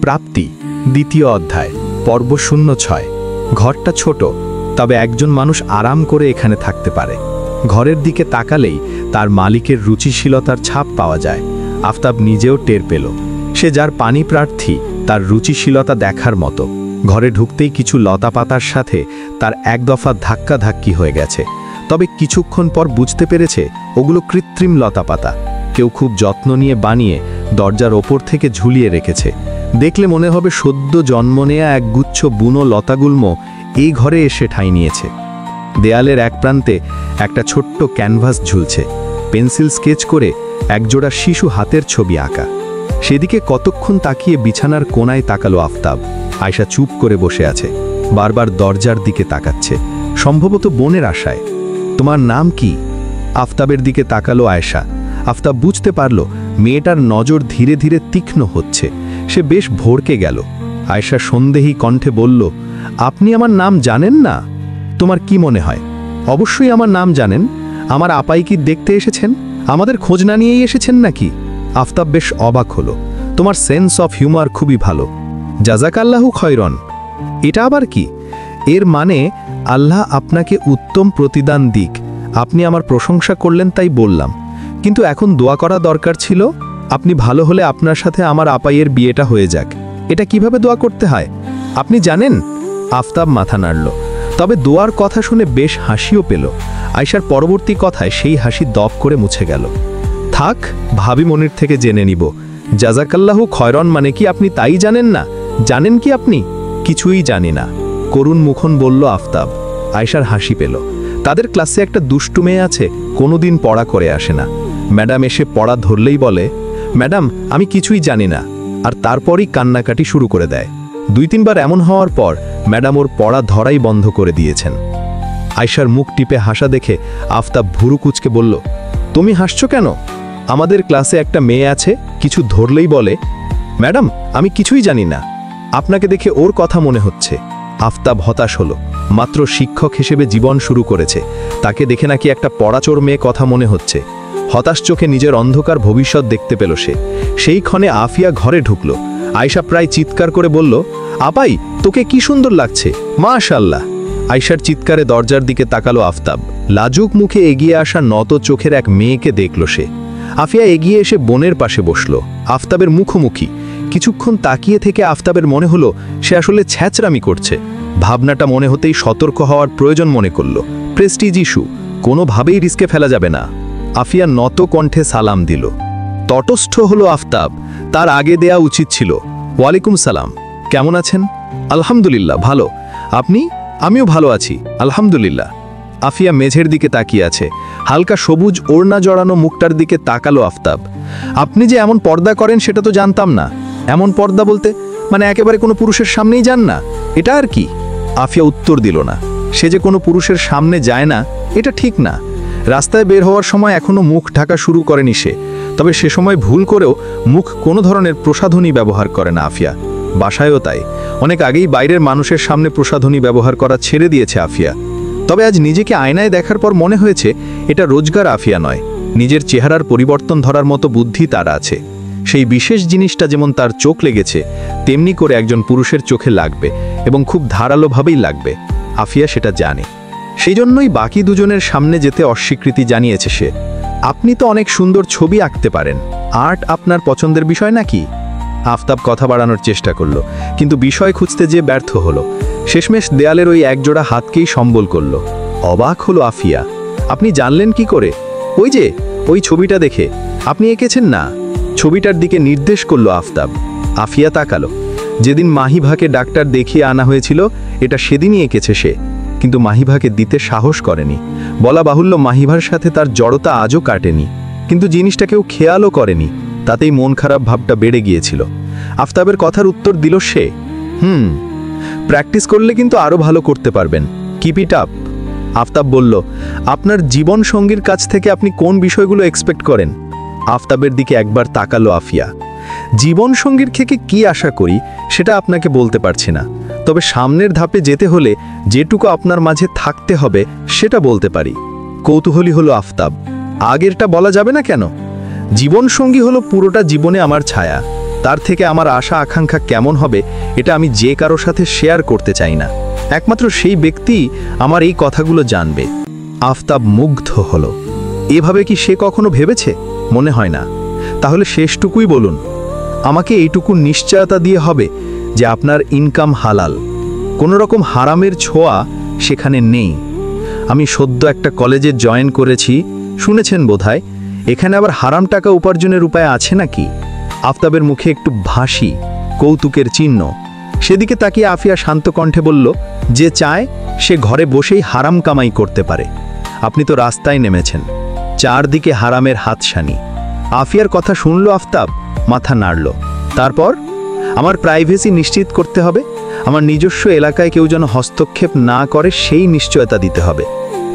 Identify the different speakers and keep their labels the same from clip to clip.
Speaker 1: প্রাপ্তি দ্বিতীয় অধ্যায় পর্ব 06। ঘরটা ছোট, তবে একজন মানুষ আরাম করে এখানে থাকতে পারে। ঘরের দিকে তাকালেই তার মালিকের রুচিশীলতার ছাপ পাওয়া যায়। আফতাব নিজেও টের পেল, সে যার পানি প্রার্থী তার রুচিশীলতা দেখার মতো। ঘরে ঢুকতেই কিছু লতাপাতার সাথে তার এক দফা ধাক্কাধাক্কি হয়ে গেছে, তবে কিছুক্ষণ পর বুঝতে পেরেছে ওগুলো কৃত্রিম লতাপাতা। কেউ খুব যত্ন নিয়ে বানিয়ে দরজার ওপর থেকে ঝুলিয়ে রেখেছে। দেখলে মনে হবে সদ্য জন্ম নেয়া এক গুচ্ছ বুনো লতাগুল্ম এই ঘরে এসে ঠাঁই নিয়েছে। দেয়ালের এক প্রান্তে একটা ছোট্ট ক্যানভাস ঝুলছে, পেন্সিল স্কেচ করে একজোড়া শিশু হাতের ছবি আঁকা। সেদিকে কতক্ষণ তাকিয়ে বিছানার কোণায় তাকালো আফতাব। আয়শা চুপ করে বসে আছে, বারবার দরজার দিকে তাকাচ্ছে, সম্ভবত বোনের আশায়। তোমার নাম কি? আফতাবের দিকে তাকালো আয়শা। আফতাব বুঝতে পারল মেয়েটার নজর ধীরে ধীরে তীক্ষ্ণ হচ্ছে। সে বেশ ভড়কে গেল। আয়শা সন্দেহী কণ্ঠে বলল, আপনি আমার নাম জানেন না? তোমার কি মনে হয়? অবশ্যই আমার নাম জানেন। আমার আপাই কি দেখতে এসেছেন? আমাদের খোঁজ না নিয়েই এসেছেন নাকি? আফতাব বেশ অবাক হলো। তোমার সেন্স অফ হিউমার খুবই ভালো। জাজাকাল্লাহু খয়রন। এটা আবার কি? এর মানে আল্লাহ আপনাকে উত্তম প্রতিদান দিক। আপনি আমার প্রশংসা করলেন তাই বললাম, কিন্তু এখন দোয়া করা দরকার ছিল। আপনি ভালো হলে আপনার সাথে আমার আপাইয়ের বিয়েটা হয়ে যাক। এটা কিভাবে দোয়া করতে হয় আপনি জানেন? আফতাব মাথা নাড়ল, তবে দোয়ার কথা শুনে বেশ হাসিও পেল। আয়শার পরবর্তী কথায় সেই হাসি দপ করে মুছে গেল। থাক, ভাবি মনির থেকে জেনে নিব। জাজাকাল্লাহু খয়রন মানে কি আপনি তাই জানেন না? জানেন কি আপনি? কিছুই জানি না, করুণ মুখন বলল আফতাব। আয়শার হাসি পেল। তাদের ক্লাসে একটা দুষ্টু মেয়ে আছে, কোনোদিন পড়া করে আসে না। ম্যাডাম এসে পড়া ধরলেই বলে, ম্যাডাম আমি কিছুই জানি না, আর তারপরই কান্নাকাটি শুরু করে দেয়। 2-3 বার এমন হওয়ার পর ম্যাডাম ওর পড়া ধরাই বন্ধ করে দিয়েছেন। আয়শার মুখ টিপে হাসা দেখে আফতাব ভুরু কুচকে বলল, তুমি হাসছো কেন? আমাদের ক্লাসে একটা মেয়ে আছে, কিছু ধরলেই বলে, ম্যাডাম আমি কিছুই জানি না। আপনাকে দেখে ওর কথা মনে হচ্ছে। আফতাব হতাশ হলো। মাত্র শিক্ষক হিসেবে জীবন শুরু করেছে, তাকে দেখে নাকি একটা পড়াচোর মেয়ে কথা মনে হচ্ছে। হতাশ চোখে নিজের অন্ধকার ভবিষ্যৎ দেখতে পেল সে। সেই ক্ষণে আফিয়া ঘরে ঢুকল। আয়শা প্রায় চিৎকার করে বলল, আপাই তোকে কি সুন্দর লাগছে, মাশাআল্লাহ। আয়শার চিৎকারে দরজার দিকে তাকালো আফতাব। লাজুক মুখে এগিয়ে আসা নত চোখের এক মেয়েকে দেখল সে। আফিয়া এগিয়ে এসে বোনের পাশে বসল, আফতাবের মুখোমুখি। কিছুক্ষণ তাকিয়ে থেকে আফতাবের মনে হলো সে আসলে ছ্যাচরামি করছে। ভাবনাটা মনে হতেই সতর্ক হওয়ার প্রয়োজন মনে করল। প্রেস্টিজ ইস্যু, কোনোভাবেই রিস্কে ফেলা যাবে না। আফিয়া নত কণ্ঠে সালাম দিল। তটস্থ হলো আফতাব। তার আগে দেয়া উচিত ছিল, ওয়ালাইকুম সালাম, কেমন আছেন? আলহামদুলিল্লাহ ভালো। আপনি? আমিও ভালো আছি আলহামদুলিল্লাহ। আফিয়া মেঝের দিকে তাকিয়ে আছে। হালকা সবুজ ওড়না জড়ানো মুখটার দিকে তাকালো আফতাব। আপনি যে এমন পর্দা করেন সেটা তো জানতাম না। এমন পর্দা বলতে মানে একেবারে কোনো পুরুষের সামনেই যান না, এটা আর কি? আফিয়া উত্তর দিল না। সে যে কোনো পুরুষের সামনে যায় না এটা ঠিক না। রাস্তায় বের হওয়ার সময় এখনো মুখ ঢাকা শুরু করেনি সে, তবে সে সময় ভুল করেও মুখ কোনো ধরনের প্রসাধনী ব্যবহার করে না আফিয়া। বাসায়ও তাই। অনেক আগেই বাইরের মানুষের সামনে প্রসাধনী ব্যবহার করা ছেড়ে দিয়েছে আফিয়া। তবে আজ নিজেকে আয়নায় দেখার পর মনে হয়েছে এটা রোজগার আফিয়া নয়। নিজের চেহারার পরিবর্তন ধরার মতো বুদ্ধি তার আছে। সেই বিশেষ জিনিসটা যেমন তার চোখ লেগেছে, তেমনি করে একজন পুরুষের চোখে লাগবে, এবং খুব ধারালোভাবেই লাগবে। আফিয়া সেটা জানে। সেই জন্যই বাকি দুজনের সামনে যেতে অস্বীকৃতি জানিয়েছে সে। আপনি তো অনেক সুন্দর ছবি আঁকতে পারেন, আর্ট আপনার পছন্দের বিষয় নাকি? আফতাব কথা বাড়ানোর চেষ্টা করল, কিন্তু বিষয় খুঁজতে যে ব্যর্থ হলো। শেষমেশ দেয়ালের ওই একজোড়া হাতকেই সম্বল করল। অবাক হলো আফিয়া। আপনি জানলেন কি করে? ওই যে ওই ছবিটা দেখে। আপনি এঁকেছেন না? ছবিটার দিকে নির্দেশ করল আফতাব। আফিয়া তাকালো। যেদিন মাহিভাকে ডাক্তার দেখিয়ে আনা হয়েছিল এটা সেদিনই এঁকেছে সে, কিন্তু মাহিভাকে দিতে সাহস করেনি। বলা বাহুল্য মাহিভার সাথে তার জড়তা আজও কাটেনি, কিন্তু জিনিসটা কেউ খেয়ালও করেনি। তাতেই মন খারাপ ভাবটা বেড়ে গিয়েছিল। আফতাবের কথার উত্তর দিল সে, প্র্যাকটিস করলে কিন্তু আরও ভালো করতে পারবেন। Keep it up. আফতাব বলল, আপনার জীবন সঙ্গীর কাছ থেকে আপনি কোন বিষয়গুলো এক্সপেক্ট করেন? আফতাবের দিকে একবার তাকালো আফিয়া। জীবন সঙ্গীর থেকে কি আশা করি সেটা আপনাকে বলতে পারছি না, তবে সামনের ধাপে যেতে হলে যেটুকু আপনার মাঝে থাকতে হবে সেটা বলতে পারি। কৌতূহলী হলো আফতাব। আগেরটা বলা যাবে না কেন? জীবনসঙ্গী হলো পুরোটা জীবনে আমার ছায়া। তার থেকে আমার আশা আকাঙ্ক্ষা কেমন হবে এটা আমি যে কারো সাথে শেয়ার করতে চাই না। একমাত্র সেই ব্যক্তি আমার এই কথাগুলো জানবে। আফতাব মুগ্ধ হলো। এভাবে কি সে কখনো ভেবেছে? মনে হয় না। তাহলে শেষটুকুই বলুন। আমাকে এইটুকু নিশ্চয়তা দিয়ে হবে যে আপনার ইনকাম হালাল, কোনো রকম হারামের ছোঁয়া সেখানে নেই। আমি সদ্য একটা কলেজে জয়েন করেছি, শুনেছেন বোধহয়। এখানে আবার হারাম টাকা উপার্জনের উপায় আছে নাকি? আফতাবের মুখে একটু ভাসি কৌতুকের চিহ্ন। সেদিকে তাকিয়ে আফিয়া শান্ত কণ্ঠে বলল, যে চায় সে ঘরে বসেই হারাম কামাই করতে পারে। আপনি তো রাস্তায় নেমেছেন, চারদিকে হারামের হাতছানি। আফিয়ার কথা শুনল আফতাব, মাথা নাড়ল। তারপর আমার প্রাইভেসি নিশ্চিত করতে হবে, আমার নিজস্ব এলাকায় কেউ যেন হস্তক্ষেপ না করে সেই নিশ্চয়তা দিতে হবে।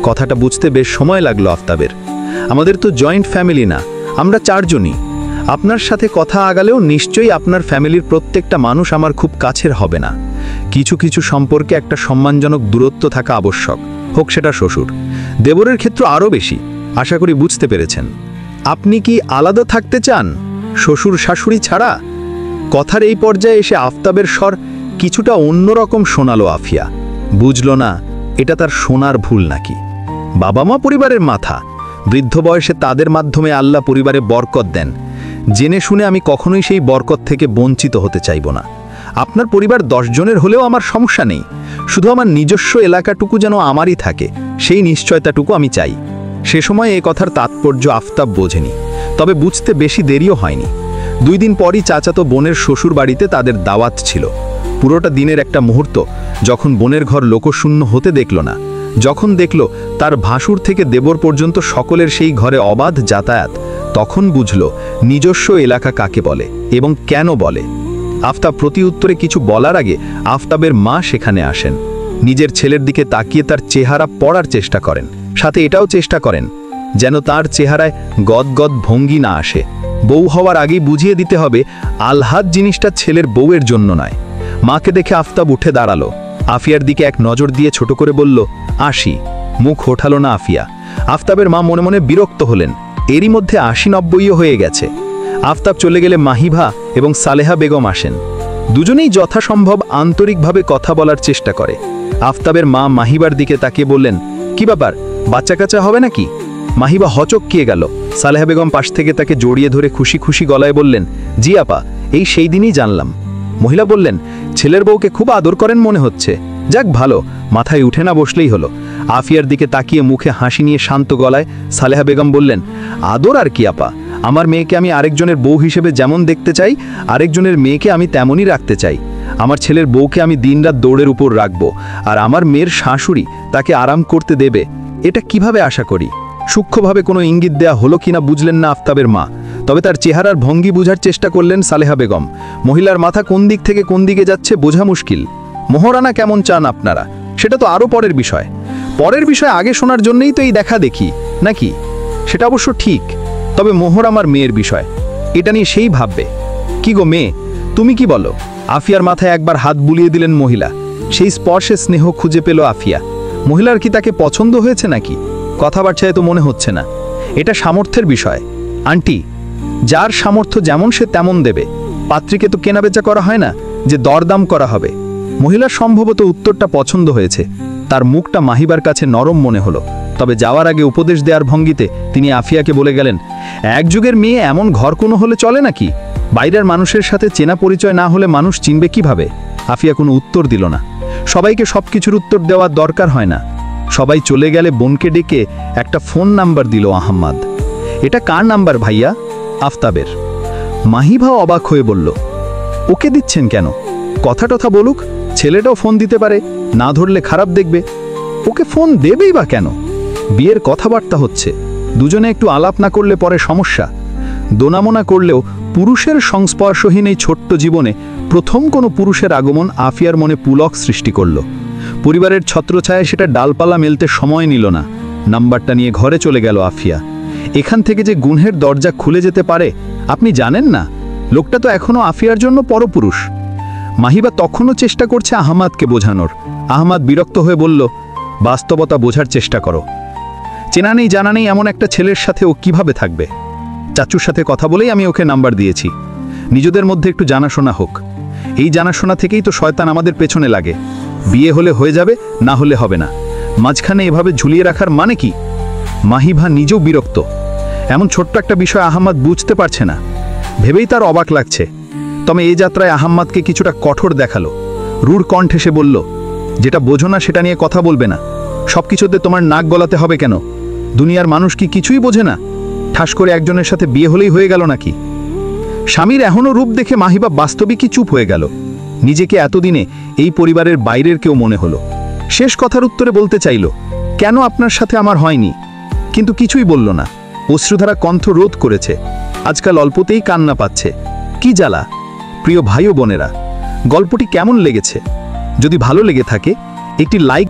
Speaker 1: কথাটা বুঝতে বেশ সময় লাগলো আফতাবের। আমাদের তো জয়েন্ট ফ্যামিলি না, আমরা চারজনই। আপনার সাথে কথা আগালেও নিশ্চয়ই আপনার ফ্যামিলির প্রত্যেকটা মানুষ আমার খুব কাছের হবে না। কিছু কিছু সম্পর্কে একটা সম্মানজনক দূরত্ব থাকা আবশ্যক, হোক সেটা শ্বশুর। দেবরের ক্ষেত্র আরও বেশি। আশা করি বুঝতে পেরেছেন। আপনি কি আলাদা থাকতে চান, শ্বশুর শাশুড়ি ছাড়া? কথার এই পর্যায়ে এসে আফতাবের স্বর কিছুটা অন্যরকম শোনালো আফিয়া। বুঝল না এটা তার শোনার ভুল নাকি। বাবা মা পরিবারের মাথা, বৃদ্ধ বয়সে তাদের মাধ্যমে আল্লাহ পরিবারে বরকত দেন। জেনে শুনে আমি কখনোই সেই বরকত থেকে বঞ্চিত হতে চাইব না। আপনার পরিবার 10 জনের হলেও আমার সমস্যা নেই, শুধু আমার নিজস্ব এলাকাটুকু যেন আমারই থাকে, সেই নিশ্চয়তাটুকু আমি চাই। সে সময় এ কথার তাৎপর্য আফতাব বোঝেনি, তবে বুঝতে বেশি দেরিও হয়নি। 2 দিন পরই চাচাতো বোনের শ্বশুর বাড়িতে তাদের দাওয়াত ছিল। পুরোটা দিনের একটা মুহূর্ত যখন বোনের ঘর লোকশূন্য হতে দেখল না, যখন দেখল তার ভাসুর থেকে দেবর পর্যন্ত সকলের সেই ঘরে অবাধ যাতায়াত, তখন বুঝল নিজস্ব এলাকা কাকে বলে এবং কেন বলে। আফতাব প্রতি উত্তরে কিছু বলার আগে আফতাবের মা সেখানে আসেন। নিজের ছেলের দিকে তাকিয়ে তার চেহারা পড়ার চেষ্টা করেন, সাথে এটাও চেষ্টা করেন যেন তার চেহারায় গদগদ ভঙ্গি না আসে। বউ হওয়ার আগেই বুঝিয়ে দিতে হবে আলহাদ জিনিসটা ছেলের বউয়ের জন্য নয়। মাকে দেখে আফতাব উঠে দাঁড়ালো, আফিয়ার দিকে এক নজর দিয়ে ছোট করে বলল, আসি। মুখ ওঠালো না আফিয়া। আফতাবের মা মনে মনে বিরক্ত হলেন, এরই মধ্যে 80-90ও হয়ে গেছে। আফতাব চলে গেলে মাহিভা এবং সালেহা বেগম আসেন। দুজনেই যথাসম্ভব আন্তরিকভাবে কথা বলার চেষ্টা করে। আফতাবের মা মাহিবার দিকে তাকিয়ে বললেন, কি ব্যাপার, বাচ্চা কাচ্চা হবে নাকি? মাহিবা হচকিয়ে গেল। সালেহা বেগম পাশ থেকে তাকে জড়িয়ে ধরে খুশি খুশি গলায় বললেন, জি আপা, এই সেই দিনই জানলাম। মহিলা বললেন, ছেলের বউকে খুব আদর করেন মনে হচ্ছে। যাক ভালো, মাথায় উঠে না বসলেই হলো। আফিয়ার দিকে তাকিয়ে মুখে হাসি নিয়ে শান্ত গলায় সালেহা বেগম বললেন, আদর আর কি আপা, আমার মেয়েকে আমি আরেকজনের বউ হিসেবে যেমন দেখতে চাই, আরেকজনের মেয়েকে আমি তেমনই রাখতে চাই। আমার ছেলের বউকে আমি দিনরাত দৌড়ের উপর রাখবো, আর আমার মেয়ের শাশুড়ি তাকে আরাম করতে দেবে, এটা কিভাবে আশা করি? সূক্ষ্মভাবে কোনো ইঙ্গিত দেয়া হলো কিনা বুঝলেন না আফতাবের মা, তবে তার চেহারার ভঙ্গি বুঝার চেষ্টা করলেন সালেহা বেগম। মহিলার মাথা কোন দিক থেকে কোন দিকে যাচ্ছে বোঝা মুশকিল। মোহরানা কেমন চান আপনারা, সেটা তো আরও পরের বিষয়। পরের বিষয় আগে শোনার জন্যই তো এই দেখা দেখি নাকি? সেটা অবশ্য ঠিক, তবে মোহর আমার মেয়ের বিষয়, এটা নিয়ে সেই ভাববে। কি গো মেয়ে, তুমি কি বলো? আফিয়ার মাথায় একবার হাত বুলিয়ে দিলেন মহিলা। সেই স্পর্শে স্নেহ খুঁজে পেল আফিয়া। মহিলার কি তাকে পছন্দ হয়েছে নাকি? কথাবার্তায় তো মনে হচ্ছে না। এটা সামর্থ্যের বিষয় আন্টি, যার সামর্থ্য যেমন সে তেমন দেবে। পাত্রীকে তো কেনাবেচা করা হয় না যে দরদাম করা হবে। মহিলার সম্ভবত উত্তরটা পছন্দ হয়েছে। তার মুখটা মাহিবার কাছে নরম মনে হলো, তবে যাওয়ার আগে উপদেশ দেওয়ার ভঙ্গিতে তিনি আফিয়াকে বলে গেলেন, এক যুগের মেয়ে এমন ঘর কোনো হলে চলে নাকি? বাইরের মানুষের সাথে চেনা পরিচয় না হলে মানুষ চিনবে কিভাবে? আফিয়া কোনো উত্তর দিল না। সবাইকে সবকিছুর উত্তর দেওয়ার দরকার হয় না। সবাই চলে গেলে বোনকে ডেকে একটা ফোন নাম্বার দিল আহম্মদ। এটা কার নাম্বার ভাইয়া? আফতাবের। মাহিভা অবাক হয়ে বলল, ওকে দিচ্ছেন কেন? কথা টথা বলুক, ছেলেটাও ফোন দিতে পারে, না ধরলে খারাপ দেখবে। ওকে ফোন দেবেই বা কেন? বিয়ের কথাবার্তা হচ্ছে, দুজনে একটু আলাপ না করলে পরে সমস্যা। দোনামোনা করলেও পুরুষের সংস্পর্শহীন এই ছোট্ট জীবনে প্রথম কোনো পুরুষের আগমন আফিয়ার মনে পুলক সৃষ্টি করল। পরিবারের ছত্রছায়ায় সেটা ডালপালা মেলতে সময় নিল না। নাম্বারটা নিয়ে ঘরে চলে গেল আফিয়া। এখান থেকে যে গুণের দরজা খুলে যেতে পারে আপনি জানেন না? লোকটা তো এখনো আফিয়ার জন্য পরপুরুষ। মাহিবা তখনও চেষ্টা করছে আহমাদকে বোঝানোর। আহমাদ বিরক্ত হয়ে বলল, বাস্তবতা বোঝার চেষ্টা করো। চেনা নেই জানা নেই এমন একটা ছেলের সাথে ও কিভাবে থাকবে? চাচুর সাথে কথা বলেই আমি ওকে নাম্বার দিয়েছি।
Speaker 2: নিজেদের মধ্যে একটু জানাশোনা হোক। এই জানাশোনা থেকেই তো শয়তান আমাদের পেছনে লাগে। বিয়ে হলে হয়ে যাবে, না হলে হবে না, মাঝখানে এভাবে ঝুলিয়ে রাখার মানে কি? মাহিভা নিজেও বিরক্ত। এমন ছোট্ট একটা বিষয় আহম্মদ বুঝতে পারছে না, ভেবেই তার অবাক লাগছে। তবে এই যাত্রায় আহম্মদকে কিছুটা কঠোর দেখালো। রূঢ় কণ্ঠে সে বলল, যেটা বোঝো না সেটা নিয়ে কথা বলবে না। সব কিছুতে তোমার নাক গলাতে হবে কেন? দুনিয়ার মানুষ কি কিছুই বোঝে না? ঠাস করে একজনের সাথে বিয়ে হলেই হয়ে গেল নাকি? স্বামীর এখনও রূপ দেখে মাহিবা বাস্তবিকই চুপ হয়ে গেল। নিজেকে এতদিনে এই পরিবারের বাইরের কেউ মনে হলো। শেষ কথার উত্তরে বলতে চাইল, কেন আপনার সাথে আমার হয়নি? কিন্তু কিছুই বলল না। অশ্রুধারা কণ্ঠ রোধ করেছে। আজকাল অল্পতেই কান্না পাচ্ছে। কি জ্বালা! প্রিয় ভাই ও বোনেরা, গল্পটি কেমন লেগেছে? যদি ভালো লেগে থাকে একটি লাইক